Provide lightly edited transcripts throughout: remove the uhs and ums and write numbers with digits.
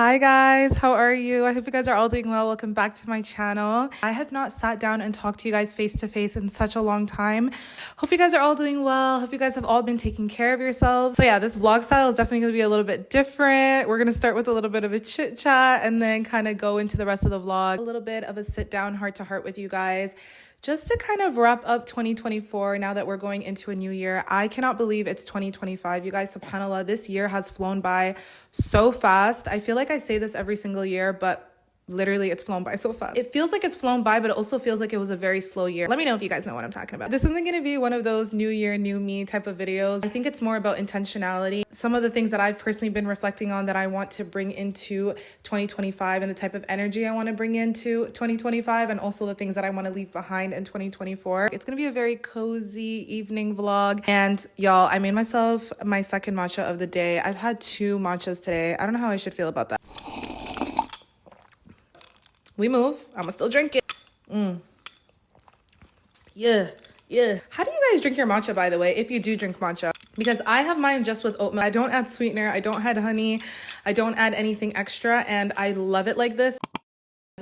Hi guys, how are you? I hope you guys are all doing well. Welcome back to my channel. I have not sat down and talked to you guys face to face in such a long time. Hope you guys are all doing well. Hope you guys have all been taking care of yourselves. So yeah, this vlog style is definitely going to be a little bit different. We're going to start with a little bit of a chit chat and then kind of go into the rest of the vlog. A little bit of a sit down heart to heart with you guys. Just to kind of wrap up 2024 now that we're going into a new year. I cannot believe it's 2025. You guys, subhanAllah, this year has flown by so fast. I feel like I say this every single year, but literally it's flown by so fast. It feels like it's flown by, but it also feels like it was a very slow year. Let me know if you guys know what I'm talking about. This isn't going to be one of those new year, new me type of videos. I think it's more about intentionality. Some of the things that I've personally been reflecting on that I want to bring into 2025 and the type of energy I want to bring into 2025 and also the things that I want to leave behind in 2024. It's going to be a very cozy evening vlog. And y'all, I made myself my second matcha of the day. I've had 2 matchas today. I don't know how I should feel about that. We move. I'ma still drink it. Yeah. How do you guys drink your matcha, by the way, if you do drink matcha? Because I have mine just with oat milk. I don't add sweetener. I don't add honey. I don't add anything extra. And I love it like this.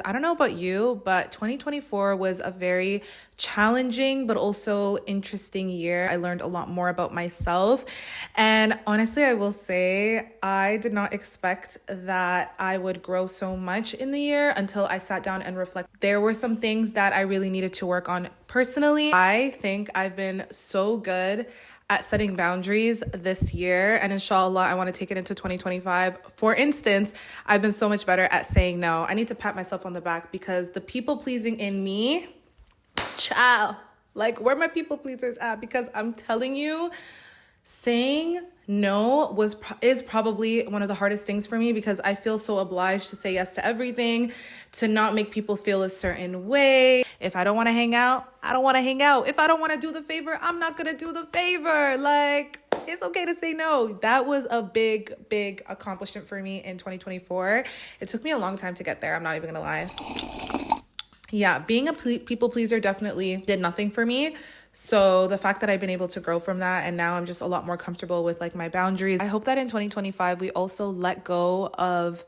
I don't know about you, but 2024 was a very challenging but also interesting year. I learned a lot more about myself. And honestly, I will say I did not expect that I would grow so much in the year until I sat down and reflected. There were some things that I really needed to work on personally. I think I've been so good at setting boundaries this year, and inshallah I want to take it into 2025. For instance, I've been so much better at saying no. I need to pat myself on the back because the people pleasing in me, child, like where my people pleasers at? Because I'm telling you, saying no is probably one of the hardest things for me because I feel so obliged to say yes to everything, to not make people feel a certain way. If I don't want to hang out, I don't want to hang out. If I don't want to do the favor, I'm not going to do the favor. Like, it's okay to say no. That was a big accomplishment for me in 2024. It took me a long time to get there. I'm not even going to lie. Yeah, being a people pleaser definitely did nothing for me. So the fact that I've been able to grow from that and now I'm just a lot more comfortable with like my boundaries. I hope that in 2025, we also let go of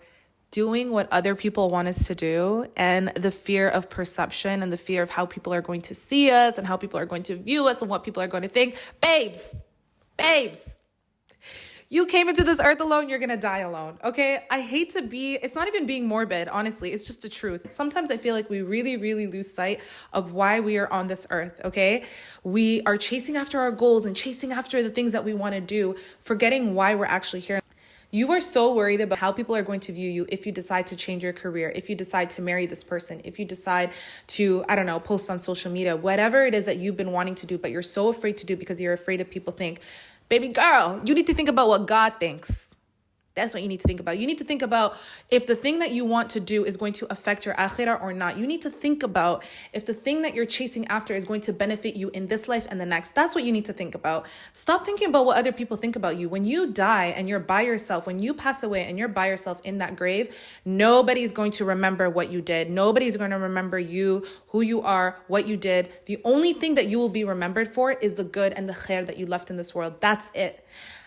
doing what other people want us to do and the fear of perception and the fear of how people are going to see us and how people are going to view us and what people are going to think. Babes, you came into this earth alone, you're gonna die alone, okay? I hate to be, it's not even being morbid, honestly, it's just the truth. Sometimes I feel like we really lose sight of why we are on this earth, okay? We are chasing after our goals and chasing after the things that we wanna do, forgetting why we're actually here. You are so worried about how people are going to view you if you decide to change your career, if you decide to marry this person, if you decide to, I don't know, post on social media, whatever it is that you've been wanting to do, but you're so afraid to do because you're afraid of people think. Baby girl, you need to think about what God thinks. That's what you need to think about. You need to think about if the thing that you want to do is going to affect your akhirah or not. You need to think about if the thing that you're chasing after is going to benefit you in this life and the next. That's what you need to think about. Stop thinking about what other people think about you. When you die and you're by yourself, when you pass away and you're by yourself in that grave, nobody's going to remember what you did. Nobody's going to remember you, who you are, what you did. The only thing that you will be remembered for is the good and the khair that you left in this world. That's it.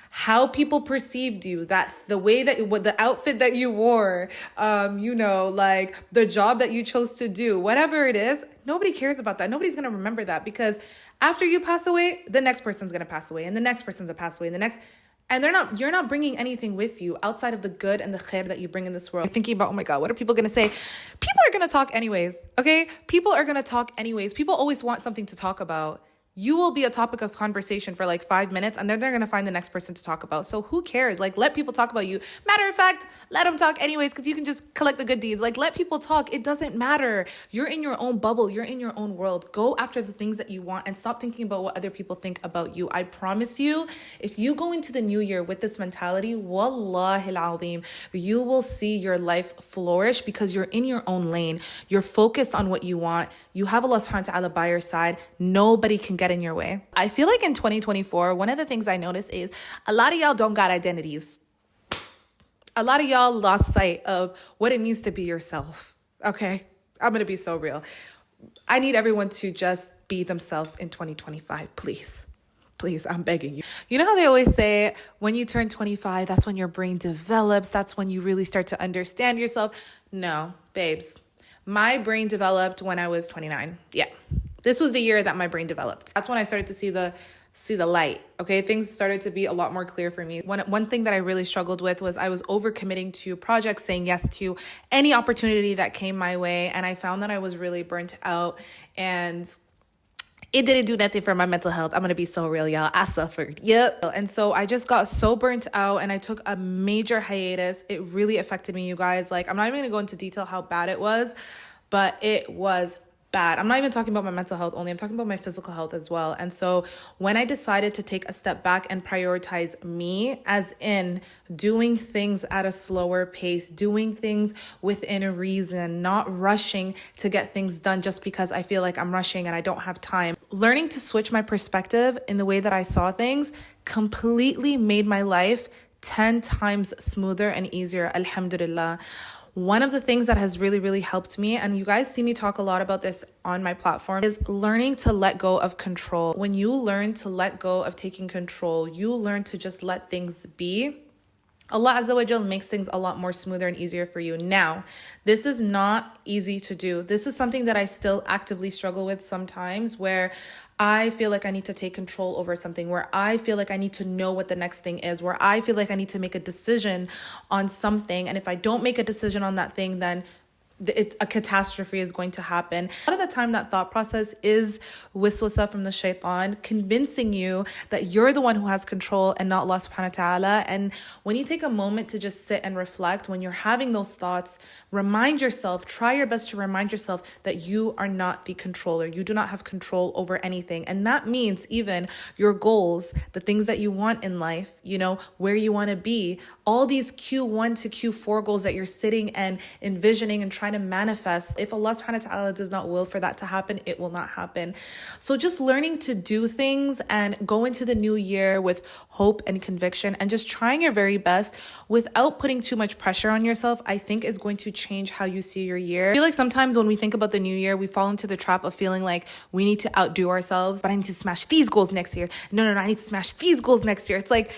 How people perceived you, that the way that the outfit that you wore, like the job that you chose to do, whatever it is, nobody cares about that. Nobody's going to remember that because after you pass away, the next person's going to pass away and the next person's going to pass away and the next. And you're not bringing anything with you outside of the good and the khair that you bring in this world. You're thinking about, oh my God, what are people going to say? People are going to talk anyways, okay? People are going to talk anyways. People always want something to talk about. You will be a topic of conversation for like 5 minutes and then they're going to find the next person to talk about. So who cares? Like, let people talk about you. Matter of fact, let them talk anyways because you can just collect the good deeds. Like, let people talk. It doesn't matter. You're in your own bubble. You're in your own world. Go after the things that you want and stop thinking about what other people think about you. I promise you, if you go into the new year with this mentality, wallahi al-azim, you will see your life flourish because you're in your own lane. You're focused on what you want. You have Allah subhanahu wa ta'ala by your side. Nobody can get in your way. I feel like in 2024, one of the things I noticed is a lot of y'all don't got identities. A lot of y'all lost sight of what it means to be yourself. Okay? I'm going to be so real. I need everyone to just be themselves in 2025, please. Please, I'm begging you. You know how they always say when you turn 25, that's when your brain develops. That's when you really start to understand yourself. No, babes. My brain developed when I was 29. Yeah. This was the year that my brain developed. That's when I started to see the light. Okay. Things started to be a lot more clear for me. One thing that I really struggled with was I was overcommitting to projects, saying yes to any opportunity that came my way. And I found that I was really burnt out, and it didn't do nothing for my mental health. I'm going to be so real, y'all. I suffered. Yep. And so I just got so burnt out, and I took a major hiatus. It really affected me, you guys. Like, I'm not even going to go into detail how bad it was, but it was bad. I'm not even talking about my mental health only. I'm talking about my physical health as well. And so when I decided to take a step back and prioritize me, as in doing things at a slower pace, doing things within a reason, not rushing to get things done just because I feel like I'm rushing and I don't have time. Learning to switch my perspective in the way that I saw things completely made my life 10 times smoother and easier. Alhamdulillah. One of the things that has really, really helped me, and you guys see me talk a lot about this on my platform, is learning to let go of control. When you learn to let go of taking control, you learn to just let things be. Allah Azza wa Jal makes things a lot more smoother and easier for you. Now, this is not easy to do. This is something that I still actively struggle with sometimes, where I feel like I need to take control over something, where I feel like I need to know what the next thing is, where I feel like I need to make a decision on something. And if I don't make a decision on that thing, then a catastrophe is going to happen. A lot of the time, that thought process is wiswasa from the shaitan, convincing you that you're the one who has control and not Allah subhanahu wa ta'ala. And when you take a moment to just sit and reflect, when you're having those thoughts, remind yourself, try your best to remind yourself that you are not the controller. You do not have control over anything. And that means even your goals, the things that you want in life, you know, where you want to be, all these Q1 to Q4 goals that you're sitting and envisioning and trying to manifest. If Allah subhanahu wa ta'ala does not will for that to happen, it will not happen. So just learning to do things and go into the new year with hope and conviction, and just trying your very best without putting too much pressure on yourself, I think is going to change how you see your year. I feel like sometimes when we think about the new year, we fall into the trap of feeling like we need to outdo ourselves. But I need to smash these goals next year. No, I need to smash these goals next year. It's like,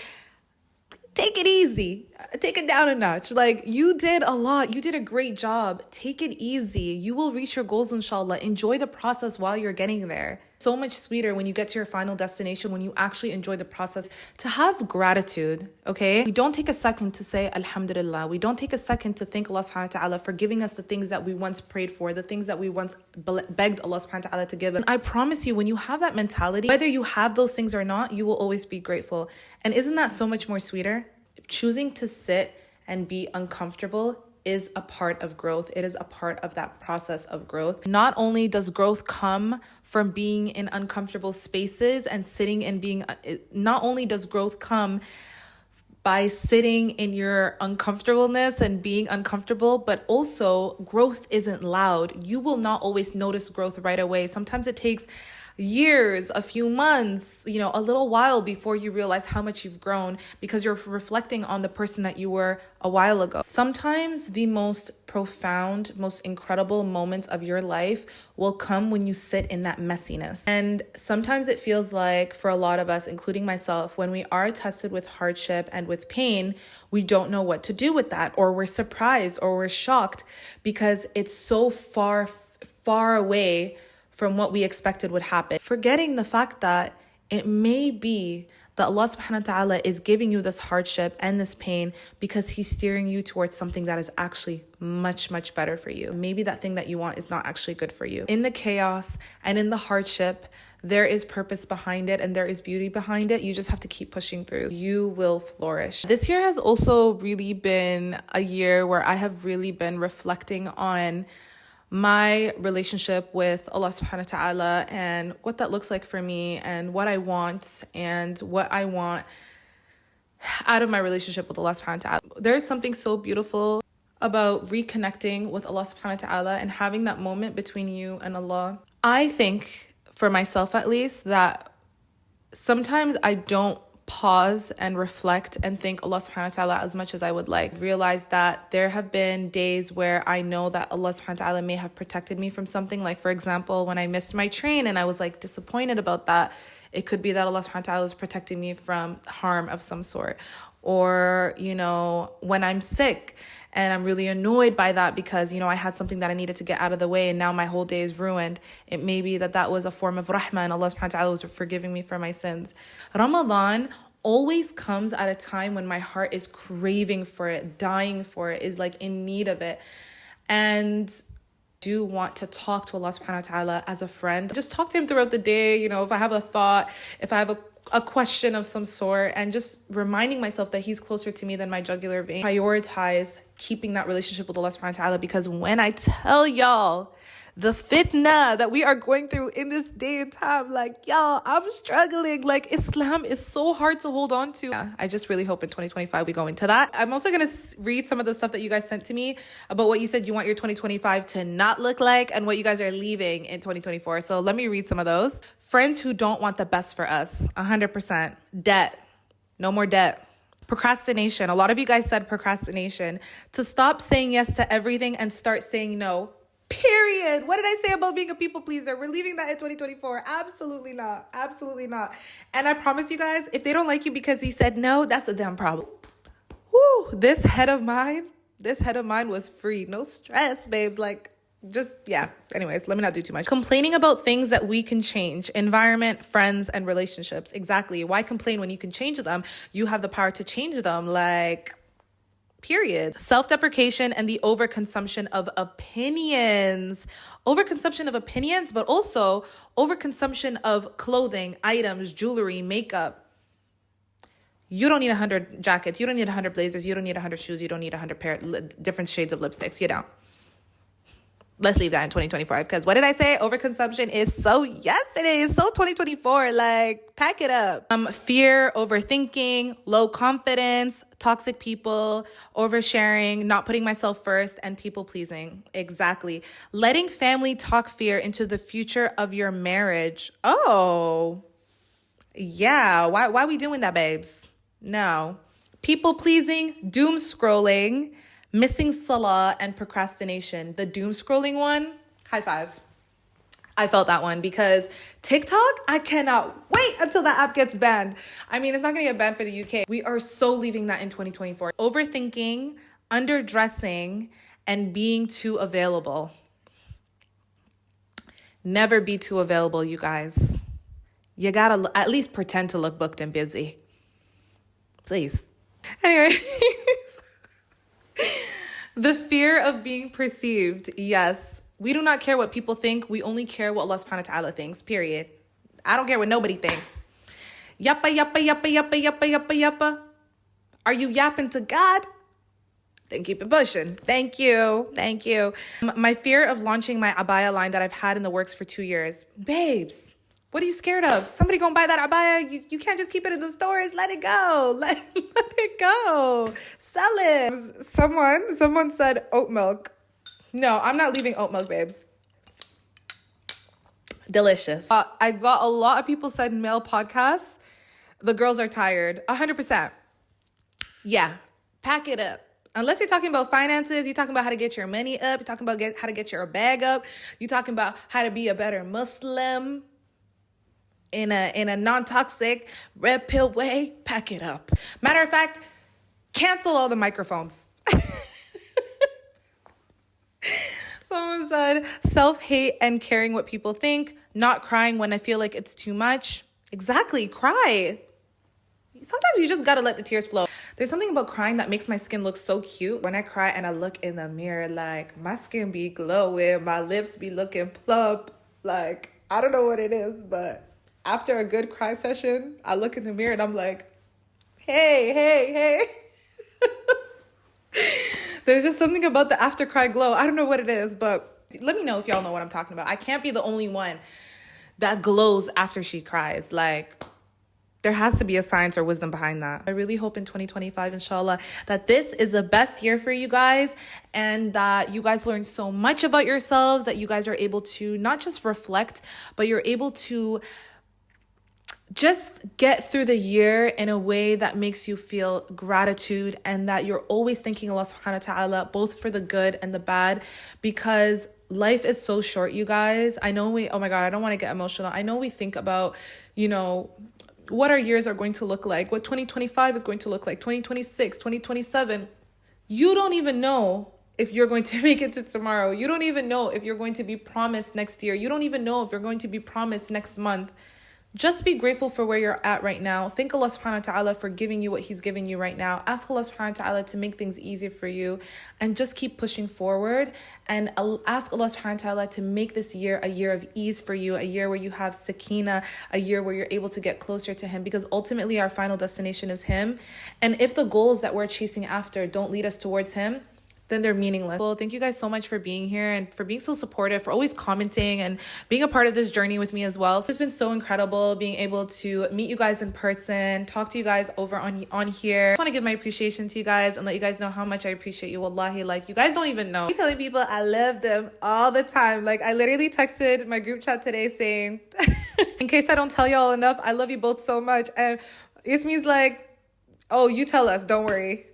take it easy. Take it down a notch. Like, you did a lot. You did a great job. Take it easy. You will reach your goals, inshallah. Enjoy the process while you're getting there. So much sweeter when you get to your final destination, when you actually enjoy the process. To have gratitude, okay? We don't take a second to say alhamdulillah. We don't take a second to thank Allah subhanahu wa ta'ala for giving us the things that we once prayed for, the things that we once begged Allah subhanahu wa ta'ala to give us. And I promise you, when you have that mentality, whether you have those things or not, you will always be grateful. And isn't that so much more sweeter? Choosing to sit and be uncomfortable is a part of growth. It is a part of that process of growth. Not only does growth come from being in uncomfortable spaces and sitting and being, not only does growth come by sitting in your uncomfortableness and being uncomfortable, but also growth isn't loud. You will not always notice growth right away. Sometimes it takes years, a few months, you know, a little while before you realize how much you've grown, because you're reflecting on the person that you were a while ago. Sometimes the most profound, most incredible moments of your life will come when you sit in that messiness. And sometimes it feels like, for a lot of us, including myself, when we are tested with hardship and with pain, we don't know what to do with that, or we're surprised, or we're shocked because it's so far away from what we expected would happen. Forgetting the fact that it may be that Allah subhanahu wa ta'ala is giving you this hardship and this pain because He's steering you towards something that is actually much, much better for you. Maybe that thing that you want is not actually good for you. In the chaos and in the hardship, there is purpose behind it and there is beauty behind it. You just have to keep pushing through. You will flourish. This year has also really been a year where I have really been reflecting on my relationship with Allah subhanahu wa ta'ala and what that looks like for me, and what I want out of my relationship with Allah subhanahu wa ta'ala. There is something so beautiful about reconnecting with Allah subhanahu wa ta'ala and having that moment between you and Allah. I think, for myself at least, that sometimes I don't pause and reflect and thank Allah subhanahu wa ta'ala as much as I would like. Realize that there have been days where I know that Allah subhanahu wa ta'ala may have protected me from something. Like, for example, when I missed my train and I was like disappointed about that, It could be that Allah subhanahu wa ta'ala is protecting me from harm of some sort. Or, when I'm sick and I'm really annoyed by that because, I had something that I needed to get out of the way and now my whole day is ruined. It may be that was a form of rahmah and Allah subhanahu wa ta'ala was forgiving me for my sins. Ramadan always comes at a time when my heart is craving for it, dying for it, is like in need of it. And do want to talk to Allah subhanahu wa ta'ala as a friend. Just talk to him throughout the day, if I have a thought, if I have a question of some sort, and just reminding myself that he's closer to me than my jugular vein. Prioritize keeping that relationship with Allah subhanahu wa ta'ala, because when I tell y'all the fitna that we are going through in this day and time, like, y'all, I'm struggling. Like, Islam is so hard to hold on to. Yeah, I just really hope in 2025 we go into that. I'm also going to read some of the stuff that you guys sent to me about what you said you want your 2025 to not look like and what you guys are leaving in 2024. So let me read some of those. Friends who don't want the best for us, 100%. Debt. No more debt. Procrastination. A lot of you guys said procrastination. To stop saying yes to everything and start saying no. Period. What did I say about being a people pleaser? We're leaving that in 2024. Absolutely not. Absolutely not. And I promise you guys, if they don't like you because he said no, that's a damn problem. Woo, this head of mine was free. No stress, babes. Like, Anyways, let me not do too much. Complaining about things that we can change. Environment, friends, and relationships. Exactly. Why complain when you can change them? You have the power to change them. Like, period. Self-deprecation and the overconsumption of opinions. Overconsumption of opinions, but also overconsumption of clothing, items, jewelry, makeup. You don't need 100 jackets. You don't need 100 blazers. You don't need 100 shoes. You don't need 100 different shades of lipsticks. You don't. Let's leave that in 2024, because what did I say? Overconsumption is so yesterday. It's so 2024. Like, pack it up. Fear, overthinking, low confidence, toxic people, oversharing, not putting myself first, and people pleasing. Exactly. Letting family talk fear into the future of your marriage. Oh, yeah. Why are we doing that, babes? No. People pleasing, doom scrolling, missing salah, and procrastination. The doom scrolling one, high five. I felt that one because TikTok, I cannot wait until that app gets banned. I mean, it's not going to get banned for the UK. We are so leaving that in 2024. Overthinking, underdressing, and being too available. Never be too available, you guys. You got to at least pretend to look booked and busy. Please. Anyway. The fear of being perceived. Yes. We do not care what people think. We only care what Allah subhanahu wa ta'ala thinks. Period. I don't care what nobody thinks. Yappa, yappa, yappa, yappa, yappa, yappa, yappa. Are you yapping to God? Then keep it pushing. Thank you. Thank you. My fear of launching my abaya line that I've had in the works for 2 years. Babes, what are you scared of? Somebody gonna buy that abaya? You can't just keep it in the stores. Let it go. Let it go. Sell it. Someone said oat milk. No, I'm not leaving oat milk, babes. Delicious. I got a lot of people said male podcasts. The girls are tired. 100%. Yeah. Pack it up. Unless you're talking about finances, you're talking about how to get your money up. You're talking about how to get your bag up. You're talking about how to be a better Muslim in a non-toxic red pill way. Pack it up. Matter of fact, cancel all the microphones. Someone said self-hate and caring what people think, not crying when I feel like it's too much. Exactly. Cry. Sometimes you just got to let the tears flow. There's something about crying that makes my skin look so cute. When I cry and I look in the mirror, like, my skin be glowing, my lips be looking plump. Like, I don't know what it is, but after a good cry session, I look in the mirror and I'm like, hey. There's just something about the after cry glow. I don't know what it is, but let me know if y'all know what I'm talking about. I can't be the only one that glows after she cries. Like, there has to be a science or wisdom behind that. I really hope in 2025, inshallah, that this is the best year for you guys and that you guys learn so much about yourselves, that you guys are able to not just reflect, but you're able to just get through the year in a way that makes you feel gratitude and that you're always thanking Allah subhanahu wa ta'ala, both for the good and the bad, because life is so short, you guys. I know oh my God, I don't want to get emotional. I know we think about, you know, what our years are going to look like, what 2025 is going to look like, 2026, 2027. You don't even know if you're going to make it to tomorrow. You don't even know if you're going to be promised next year. You don't even know if you're going to be promised next month. Just be grateful for where you're at right now. Thank Allah subhanahu wa ta'ala for giving you what he's giving you right now. Ask Allah subhanahu wa ta'ala to make things easier for you and just keep pushing forward, and ask Allah subhanahu wa ta'ala to make this year a year of ease for you, a year where you have sakina, a year where you're able to get closer to him, because ultimately our final destination is him. And if the goals that we're chasing after don't lead us towards him, then they're meaningless. Well, thank you guys so much for being here and for being so supportive, for always commenting and being a part of this journey with me as well. So it's been so incredible being able to meet you guys in person, talk to you guys over on here. I just want to give my appreciation to you guys and let you guys know how much I appreciate you. Wallahi, like, you guys don't even know. I'm telling people I love them all the time. Like, I literally texted my group chat today saying, in case I don't tell y'all enough, I love you both so much. And Yasmin's like, oh, you tell us. Don't worry.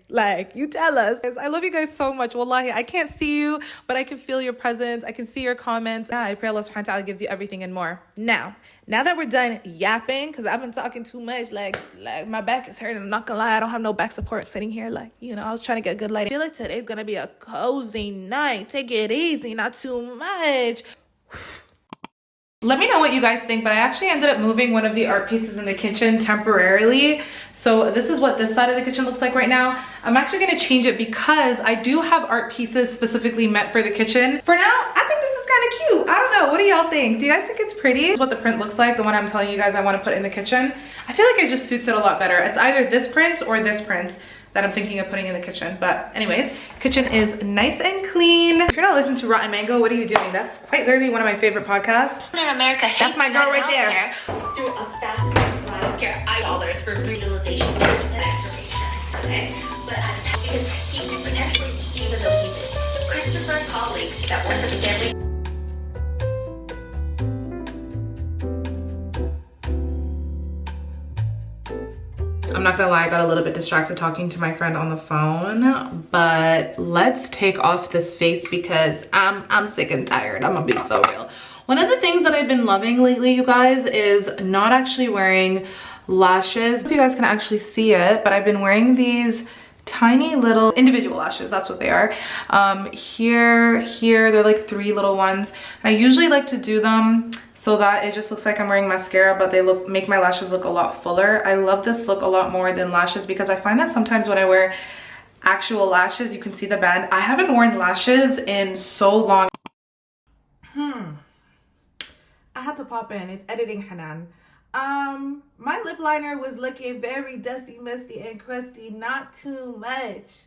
Like, you tell us. I love you guys so much. Wallahi, I can't see you, but I can feel your presence. I can see your comments. Yeah, I pray Allah subhanahu wa ta'ala gives you everything and more. Now that we're done yapping, because I've been talking too much, like my back is hurting. I'm not gonna lie. I don't have no back support sitting here. Like, you know, I was trying to get good lighting. I feel like today's gonna be a cozy night. Take it easy, not too much. Let me know what you guys think, but I actually ended up moving one of the art pieces in the kitchen temporarily. So this is what this side of the kitchen looks like right now. I'm actually going to change it because I do have art pieces specifically meant for the kitchen. For now, I think this is kind of cute. I don't know. What do y'all think? Do you guys think it's pretty? This is what the print looks like, the one I'm telling you guys I want to put in the kitchen. I feel like it just suits it a lot better. It's either this print or this print that I'm thinking of putting in the kitchen. But anyways, kitchen is nice and clean. If you're not listening to Rotten Mango, what are you doing? That's quite literally one of my favorite podcasts. In America hates that's my girl right there. Through a fast drive, care dollars for brutalization and information. Okay, but because he potentially, even though he's a Christopher colleague that worked for the family. I'm not gonna lie, I got a little bit distracted talking to my friend on the phone, but let's take off this face because I'm sick and tired. I'm gonna be so real. One of the things that I've been loving lately, you guys, is not actually wearing lashes. I don't know if you guys can actually see it, but I've been wearing these tiny little individual lashes. That's what they are. Here, they're like 3 little ones. I usually like to do them so that it just looks like I'm wearing mascara, but they make my lashes look a lot fuller. I love this look a lot more than lashes because I find that sometimes when I wear actual lashes, you can see the band. I haven't worn lashes in so long. I had to pop in. It's editing Hanan. My lip liner was looking very dusty, musty, and crusty. Not too much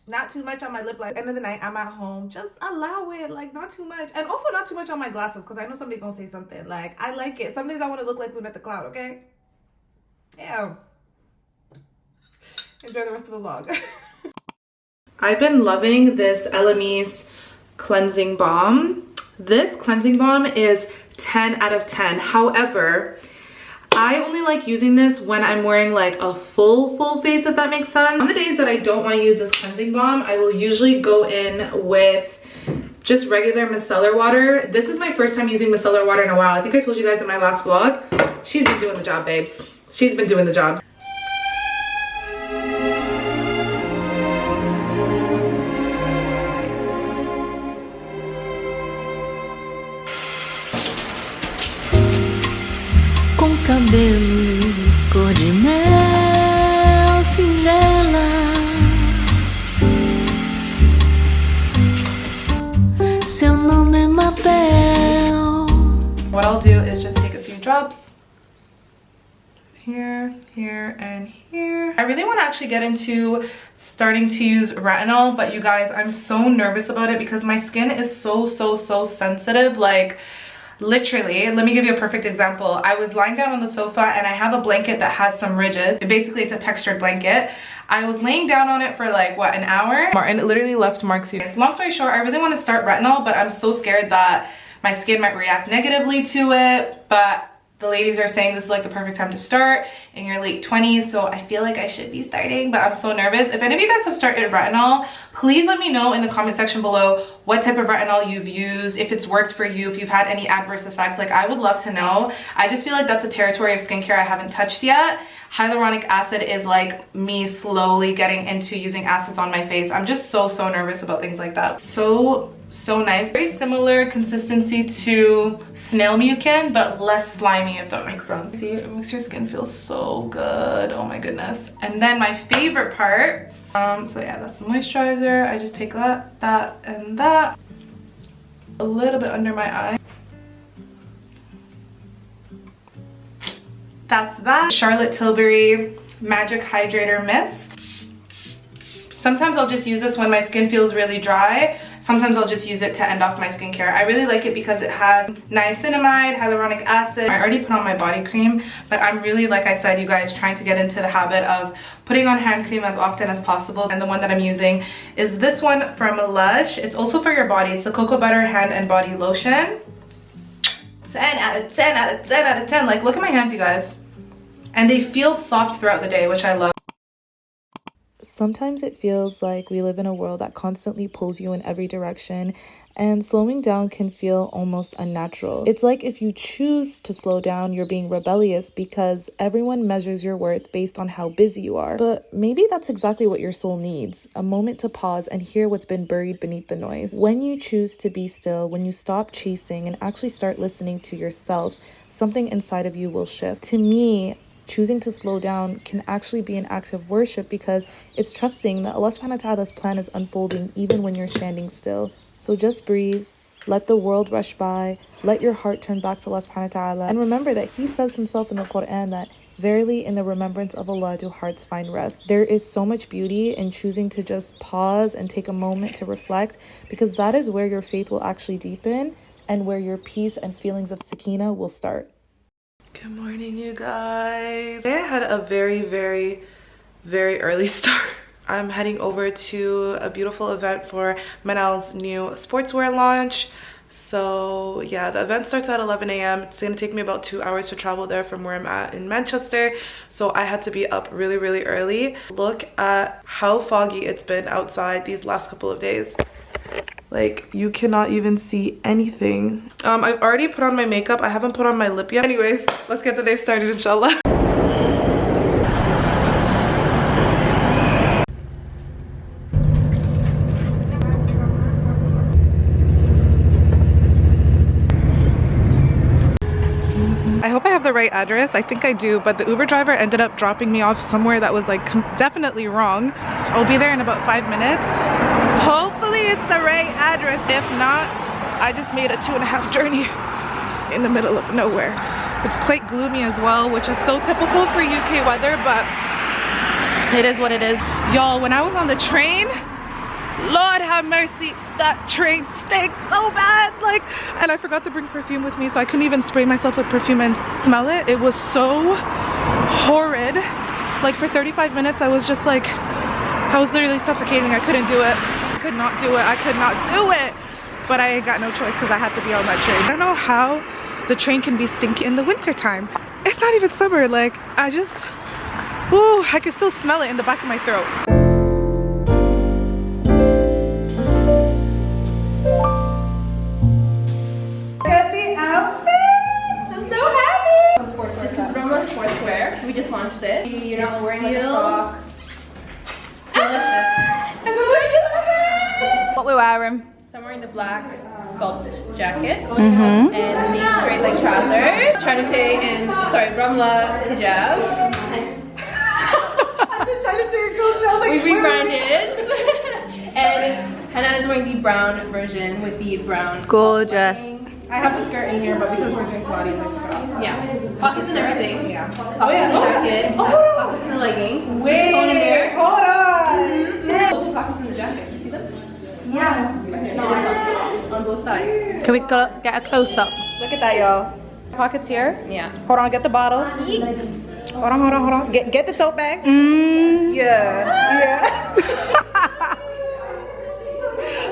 on my lip liner. End of the night, I'm at home. Just allow it, like, not too much. And also not too much on my glasses, because I know somebody gonna say something. Like, I like it. Some days I want to look like Luna the Cloud, okay? Yeah. Enjoy the rest of the vlog. I've been loving this Elemis cleansing balm. This cleansing balm is 10 out of 10. However, I only like using this when I'm wearing like a full face, if that makes sense. On the days that I don't want to use this cleansing balm, I will usually go in with just regular micellar water. This is my first time using micellar water in a while. I think I told you guys in my last vlog. She's been doing the job, babes. She's been doing the job. Cabelos cor de mel singela, seu nome é Mabel. What I'll do is just take a few drops here, and here. I really want to actually get into starting to use retinol, but you guys, I'm so nervous about it because my skin is so sensitive. Like, literally, let me give you a perfect example. I was lying down on the sofa and I have a blanket that has some ridges. Basically, it's a textured blanket. I was laying down on it for like, what, an hour? And it literally left marks here. Long story short, I really want to start retinol, but I'm so scared that my skin might react negatively to it. But the ladies are saying this is like the perfect time to start in your late 20s, so I feel like I should be starting, but I'm so nervous. If any of you guys have started retinol, please let me know in the comment section below what type of retinol you've used, if it's worked for you, if you've had any adverse effects. Like, I would love to know. I just feel like that's a territory of skincare I haven't touched yet. Hyaluronic acid is like me slowly getting into using acids on my face. I'm just so nervous about things like that. So nice. Very similar consistency to snail mucin, but less slimy, if that makes sense. See, it makes your skin feel so good. Oh my goodness. And then my favorite part, so yeah, that's the moisturizer. I just take that and that a little bit under my eye. That's that. Charlotte Tilbury Magic Hydrator Mist. Sometimes I'll just use this when my skin feels really dry. Sometimes I'll just use it to end off my skincare. I really like it because it has niacinamide, hyaluronic acid. I already put on my body cream, but I'm really, like I said, you guys, trying to get into the habit of putting on hand cream as often as possible. And the one that I'm using is this one from Lush. It's also for your body. It's the Cocoa Butter Hand and Body Lotion. 10 out of 10 out of 10 out of 10. Like, look at my hands, you guys. And they feel soft throughout the day, which I love. Sometimes it feels like we live in a world that constantly pulls you in every direction, and slowing down can feel almost unnatural. It's like if you choose to slow down, you're being rebellious because everyone measures your worth based on how busy you are. But maybe that's exactly what your soul needs, a moment to pause and hear what's been buried beneath the noise. When you choose to be still, when you stop chasing and actually start listening to yourself, something inside of you will shift. To me, choosing to slow down can actually be an act of worship because it's trusting that Allah subhanahu wa ta'ala's plan is unfolding even when you're standing still. So just breathe, let the world rush by, let your heart turn back to Allah subhanahu wa ta'ala, and remember that He says Himself in the Quran that verily in the remembrance of Allah do hearts find rest. There is so much beauty in choosing to just pause and take a moment to reflect, because that is where your faith will actually deepen and where your peace and feelings of sakina will start. Good morning, you guys. I had a very early start. I'm heading over to a beautiful event for Manal's new sportswear launch. So yeah, the event starts at 11 a.m. It's gonna take me about 2 hours to travel there from where I'm at in Manchester. So I had to be up really early. Look at how foggy it's been outside these last couple of days. Like, you cannot even see anything. I've already put on my makeup. I haven't put on my lip yet. Anyways, let's get the day started, inshallah. I hope I have the right address. I think I do, but the Uber driver ended up dropping me off somewhere that was like definitely wrong. I'll be there in about 5 minutes. Hopefully it's the right address. If not, I just made a 2.5 journey in the middle of nowhere. It's quite gloomy as well, which is so typical for UK weather, but it is what it is. Y'all, when I was on the train, Lord have mercy, that train stinks so bad. Like, and I forgot to bring perfume with me, so I couldn't even spray myself with perfume and smell it. It was so horrid. Like, for 35 minutes I was just like, I was literally suffocating. I couldn't do it. I could not do it. I could not do it. But I got no choice because I had to be on that train. I don't know how the train can be stinky in the winter time. It's not even summer. Like, I just, ooh, I can still smell it in the back of my throat. This is Rumluh Sportswear. We just launched it. You're not wearing like a frock. Delicious. It's delicious. What we wearing? So I'm wearing the black sculpt jacket and the straight leg trouser. Trying to say in, sorry, Rumluh hijab. I was trying to take a cool tail. We rebranded. And Hanan is wearing the brown version with the brown. Gorgeous. I have the skirt in here, but because we're doing bodies, I took it off. Yeah. Pockets and everything. Yeah. Pockets in the jacket. Pockets in the leggings. Wait, phone in there. hold on. Also pockets in the jacket. You see them? Yeah. Right here. On both sides. Can we get a close up? Look at that, y'all. Pockets here. Yeah. Hold on, get the bottle. Hold on. Get the tote bag. Yeah.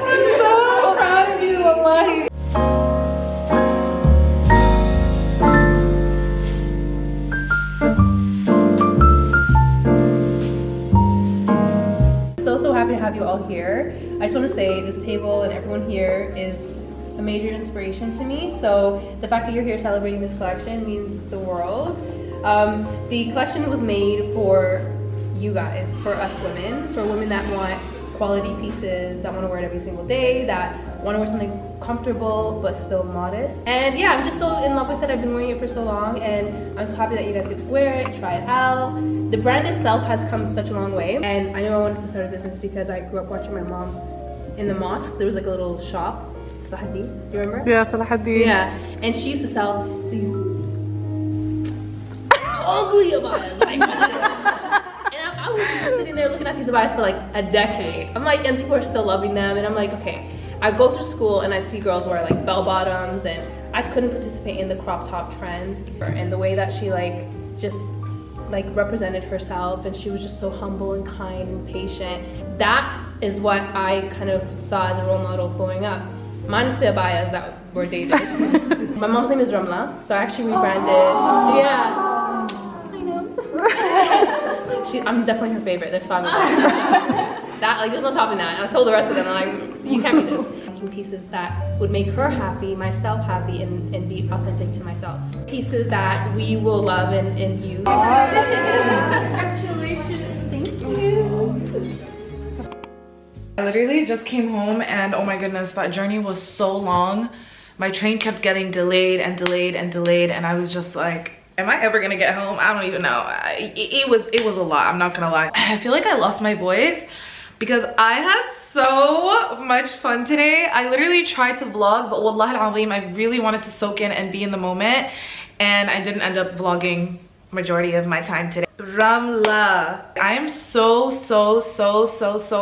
I'm so proud of you, wallahi. have you all here. I just want to say this table and everyone here is a major inspiration to me. So the fact that you're here celebrating this collection means the world. The collection was made for you guys, for us women, for women that want quality pieces, that want to wear it every single day, that want to wear something comfortable but still modest. And yeah, I'm just so in love with it. I've been wearing it for so long, and I'm so happy that you guys get to wear it, try it out. The brand itself has come such a long way, and I know I wanted to start a business because I grew up watching my mom in the mosque. There was like a little shop, Salahadi, do you remember? Yeah, Salahadi. Yeah, and she used to sell these ugly abayas, like, I was sitting there looking at these abayas for like a decade. I'm like, and people are still loving them, and I'm like, okay. I'd go to school and I'd see girls wear like bell bottoms, and I couldn't participate in the crop top trends. And the way that she like just like represented herself, and she was just so humble and kind and patient. That is what I kind of saw as a role model growing up. Minus the abayas that were dated. My mom's name is Rumluh, so I actually rebranded. Yeah. I know. I'm definitely her favorite. There's 5 of them. That, like, there's no topping that. I told the rest of them, I'm like, you can't be this. Making pieces that would make her happy, myself happy, and be authentic to myself. Pieces that we will love and use. Congratulations. Thank you. I literally just came home, and oh my goodness, that journey was so long. My train kept getting delayed and delayed and delayed, and I was just like, am I ever gonna get home? I don't even know. It was a lot, I'm not gonna lie. I feel like I lost my voice because I had so much fun today. I literally tried to vlog, but wallahi al-azim, I really wanted to soak in and be in the moment, and I didn't end up vlogging majority of my time today. Rumluh. I am so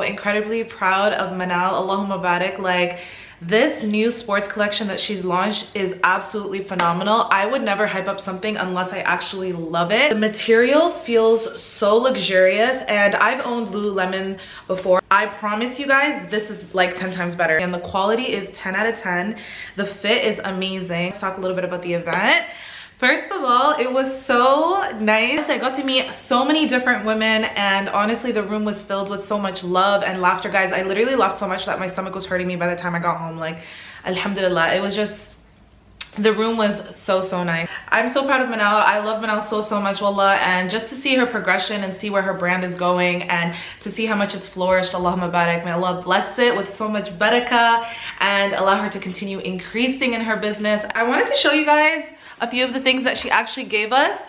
incredibly proud of Manal, Allahumma barik. Like, this new sports collection that she's launched is absolutely phenomenal. I would never hype up something unless I actually love it. The material feels so luxurious, and I've owned Lululemon before. I promise you guys, this is like 10 times better, and the quality is 10 out of 10. The fit is amazing. Let's talk a little bit about the event. First of all, it was so nice. I got to meet so many different women, and honestly, the room was filled with so much love and laughter, guys. I literally laughed so much that my stomach was hurting me by the time I got home. Like, alhamdulillah, it was just, the room was so nice. I'm so proud of Manal. I love Manal so much, wallah, and just to see her progression and see where her brand is going, and to see how much it's flourished, Allahumma barak. May Allah bless it with so much barakah and allow her to continue increasing in her business. I wanted to show you guys a few of the things that she actually gave us.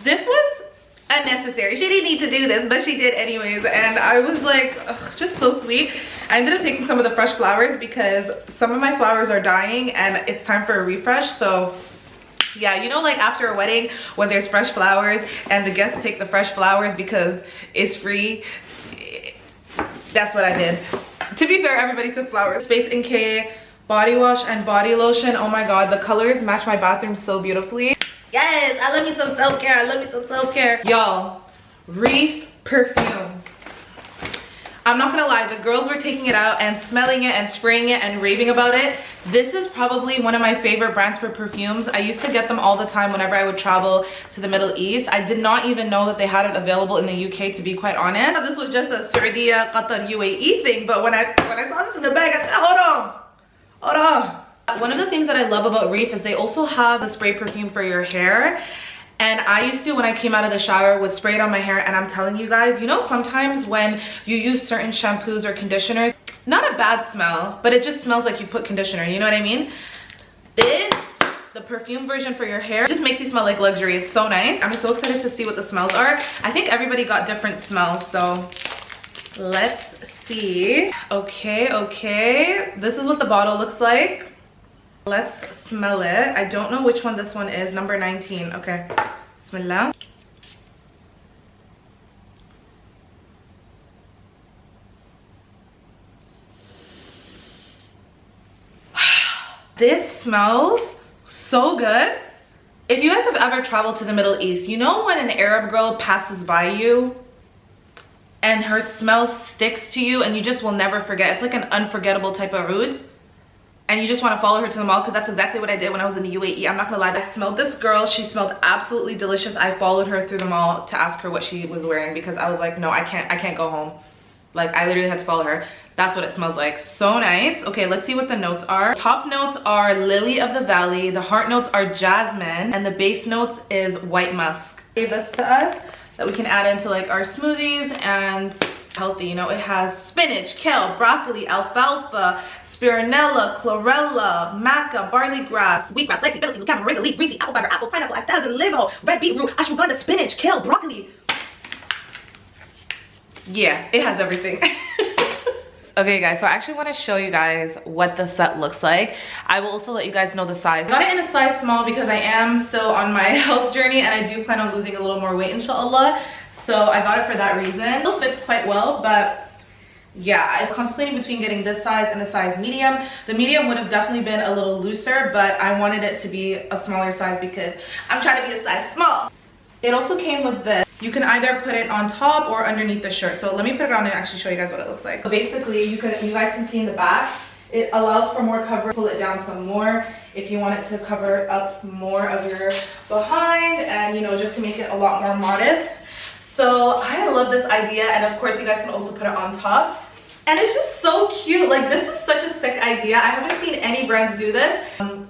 This was unnecessary. She didn't need to do this, but she did anyways, and I was like, ugh, just so sweet. I ended up taking some of the fresh flowers because some of my flowers are dying and it's time for a refresh. So yeah, you know, like after a wedding when there's fresh flowers and the guests take the fresh flowers because it's free, that's what I did. To be fair, everybody took flowers. Space NK body wash and body lotion. Oh my god, the colors match my bathroom so beautifully. Yes, I love me some self-care. I love me some self-care. Y'all, Reef perfume. I'm not gonna lie, the girls were taking it out and smelling it and spraying it and raving about it. This is probably one of my favorite brands for perfumes. I used to get them all the time whenever I would travel to the Middle East. I did not even know that they had it available in the UK, to be quite honest. This was just a Saudi, Qatar, UAE thing, but when I saw this in the bag, I said, hold on. One of the things that I love about Reef is they also have a spray perfume for your hair. And I used to, when I came out of the shower, would spray it on my hair, and I'm telling you guys, you know, sometimes when you use certain shampoos or conditioners, not a bad smell, but it just smells like you put conditioner, you know what I mean? This, the perfume version for your hair, just makes you smell like luxury. It's so nice. I'm so excited to see what the smells are. I think everybody got different smells, so let's see. Okay, this is what the bottle looks like. Let's smell it. I don't know which one this one is. Number 19. Okay, bismillah. This smells so good. If you guys have ever traveled to the Middle East, you know when an Arab girl passes by you and her smell sticks to you and you just will never forget. It's like an unforgettable type of oud, and you just want to follow her to the mall, because that's exactly what I did when I was in the UAE. I'm not gonna lie, I smelled this girl. She smelled absolutely delicious. I followed her through the mall to ask her what she was wearing because I was like, no, I can't go home. Like I literally had to follow her. That's what it smells like. So nice. Okay, let's see what the notes are. Top notes are lily of the valley. The heart notes are jasmine. And the base notes is white musk. Gave this to us that we can add into like our smoothies and healthy. You know, it has spinach, kale, broccoli, alfalfa, spirulina, chlorella, maca, barley grass, wheatgrass, flaxseed, bellseed, lucama, moringa, leaf, green tea, apple fiber, apple, pineapple, lactase, livo, red beetroot, ashwagandha, spinach, kale, broccoli. Yeah, it has everything. Okay guys, so I actually want to show you guys what the set looks like. I will also let you guys know the size. I got it in a size small because I am still on my health journey and I do plan on losing a little more weight inshallah. So I got it for that reason. It still fits quite well, but yeah, I was contemplating between getting this size and a size medium. The medium would have definitely been a little looser, but I wanted it to be a smaller size because I'm trying to be a size small. It also came with this. You can either put it on top or underneath the shirt. So let me put it on and actually show you guys what it looks like. So basically, you guys can see in the back, it allows for more coverage. Pull it down some more if you want it to cover up more of your behind and, you know, just to make it a lot more modest. So I love this idea, and of course you guys can also put it on top. And it's just so cute. Like, this is such a sick idea. I haven't seen any brands do this.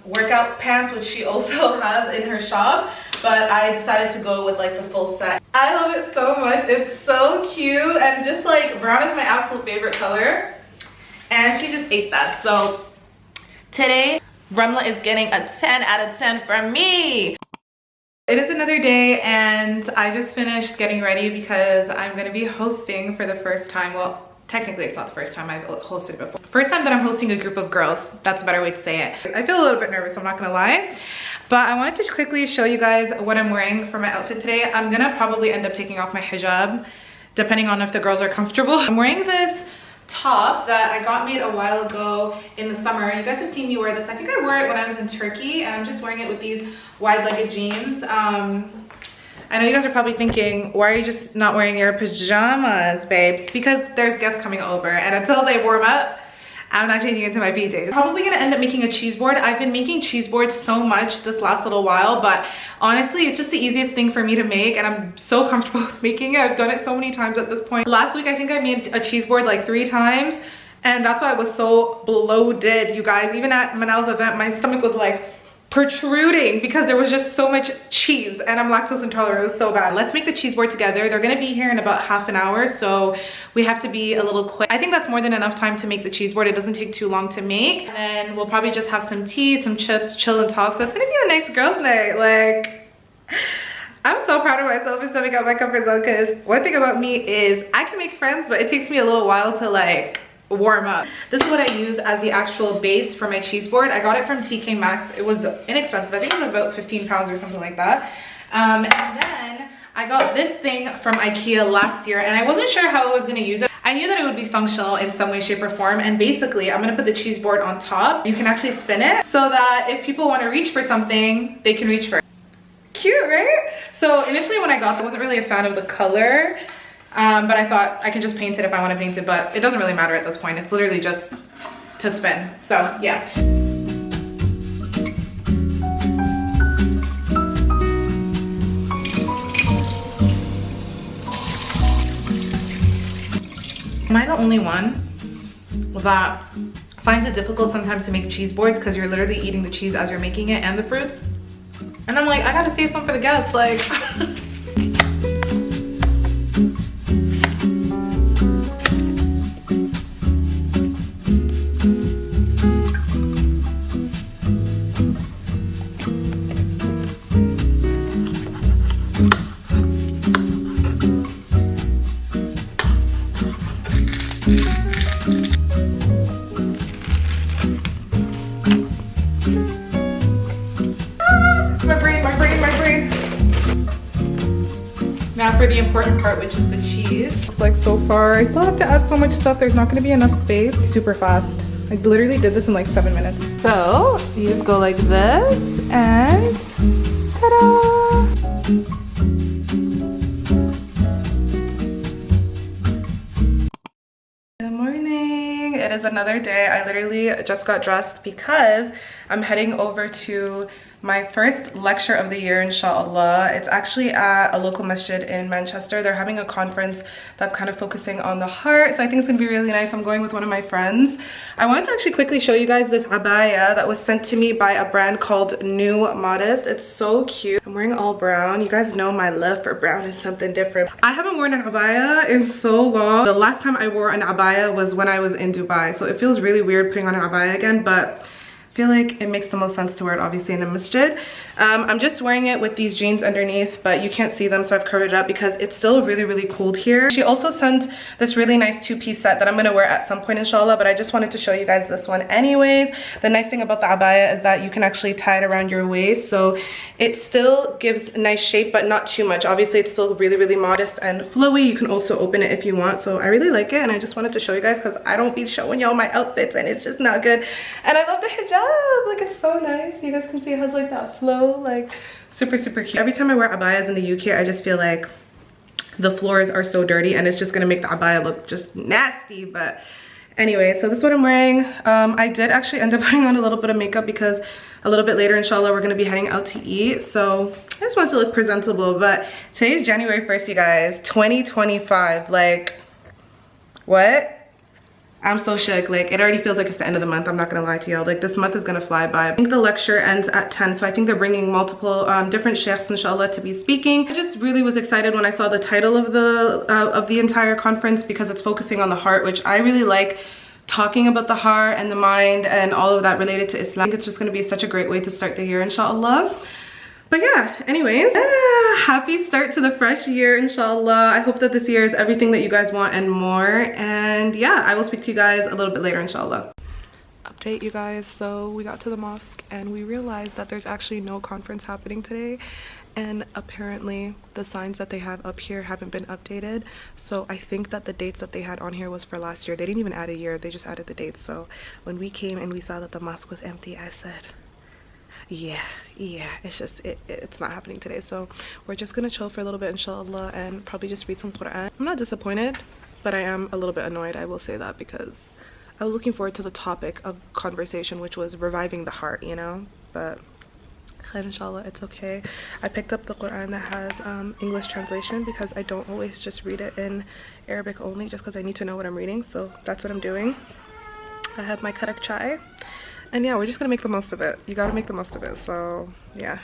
Workout pants, which she also has in her shop, but I decided to go with like the full set. I love it so much. It's so cute, and just like brown is my absolute favorite color, and she just ate that. So today Rumluh is getting a 10 out of 10 from me. It is another day and I just finished getting ready because I'm gonna be hosting for the first time. Well, technically it's not the first time I've hosted before. First time that I'm hosting a group of girls. That's a better way to say it. I feel a little bit nervous, I'm not gonna lie. But I wanted to quickly show you guys what I'm wearing for my outfit today. I'm gonna probably end up taking off my hijab, depending on if the girls are comfortable. I'm wearing this top that I got made a while ago in the summer. You guys have seen me wear this. I think I wore it when I was in Turkey, and I'm just wearing it with these wide-legged jeans. I know you guys are probably thinking, why are you just not wearing your pajamas, babes? Because there's guests coming over, and until they warm up, I'm not changing into my PJs. I'm probably gonna end up making a cheese board. I've been making cheese boards so much this last little while, but honestly, it's just the easiest thing for me to make, and I'm so comfortable with making it. I've done it so many times at this point. Last week, I think I made a cheese board like 3 times, and that's why I was so bloated, you guys. Even at Manal's event, my stomach was like protruding because there was just so much cheese, and I'm lactose intolerant. It was so bad. Let's make the cheese board together. They're gonna be here in about half an hour, so we have to be a little quick. I think that's more than enough time to make the cheese board. It doesn't take too long to make, and then we'll probably just have some tea, some chips, chill and talk. So it's gonna be a nice girls night. Like, I'm so proud of myself for stepping out my comfort zone, because one thing about me is I can make friends, but it takes me a little while to like warm up. This is what I use as the actual base for my cheese board. I got it from TK Maxx. It was inexpensive. I think it was about 15 pounds or something like that. And then I got this thing from IKEA last year, and I wasn't sure how I was gonna use it. I knew that it would be functional in some way, shape, or form, and basically I'm gonna put the cheese board on top. You can actually spin it so that if people wanna reach for something, they can reach for it. Cute, right? So initially when I got that, I wasn't really a fan of the color. But I thought I can just paint it if I want to paint it, but it doesn't really matter at this point. It's literally just to spin. So yeah. Am I the only one that finds it difficult sometimes to make cheese boards because you're literally eating the cheese as you're making it and the fruits? And I'm like, I gotta save some for the guests, like. Now for the important part, which is the cheese. It's like so far, I still have to add so much stuff. There's not gonna be enough space. Super fast. I literally did this in like 7 minutes. So you just go like this and ta-da! Good morning. It is another day. I literally just got dressed because I'm heading over to my first lecture of the year, inshallah. It's actually at a local masjid in Manchester. They're having a conference that's kind of focusing on the heart, so I think it's gonna be really nice. I'm going with one of my friends. I wanted to actually quickly show you guys this abaya that was sent to me by a brand called New Modest. It's so cute. I'm wearing all brown. You guys know my love for brown is something different. I haven't worn an abaya in so long. The last time I wore an abaya was when I was in Dubai, so it feels really weird putting on an abaya again, but I feel like it makes the most sense to wear it obviously in a masjid. I'm just wearing it with these jeans underneath, but you can't see them, so I've covered it up because it's still really, really cold here. She also sent this really nice two-piece set that I'm gonna wear at some point, inshallah, but I just wanted to show you guys this one anyways. The nice thing about the abaya is that you can actually tie it around your waist, so it still gives a nice shape, but not too much. Obviously, it's still really, really modest and flowy. You can also open it if you want, so I really like it, and I just wanted to show you guys because I don't be showing y'all my outfits, and it's just not good. And I love the hijab. Like, it's so nice. You guys can see it has like that flow, like super, super cute. Every time I wear abayas in the UK, I just feel like the floors are so dirty and it's just gonna make the abaya look just nasty. But anyway, so this is what I'm wearing. I did actually end up putting on a little bit of makeup because a little bit later, inshallah, we're gonna be heading out to eat. So I just want to look presentable. But today's January 1st, you guys, 2025. Like, what? I'm so shook. Like, it already feels like it's the end of the month. I'm not gonna lie to y'all. Like, this month is gonna fly by. I think the lecture ends at 10, so I think they're bringing multiple different sheikhs, inshallah, to be speaking. I just really was excited when I saw the title of the entire conference because it's focusing on the heart, which I really like. Talking about the heart and the mind and all of that related to Islam. I think it's just gonna be such a great way to start the year, inshallah. But yeah, anyways, happy start to the fresh year, inshallah. I hope that this year is everything that you guys want and more. And yeah, I will speak to you guys a little bit later, inshallah. Update, you guys. So we got to the mosque and we realized that there's actually no conference happening today. And apparently the signs that they have up here haven't been updated. So I think that the dates that they had on here was for last year. They didn't even add a year, they just added the dates. So when we came and we saw that the mosque was empty, I said, yeah, it's just it's not happening today. So we're just gonna chill for a little bit, inshallah, and probably just read some Quran. I'm not disappointed, but I am a little bit annoyed, I will say that, because I was looking forward to the topic of conversation, which was reviving the heart, you know. But inshallah, it's okay. I picked up the Quran that has English translation because I don't always just read it in Arabic only, just because I need to know what I'm reading. So that's what I'm doing. I have my karak chai. And yeah, we're just gonna make the most of it. You gotta make the most of it, so yeah.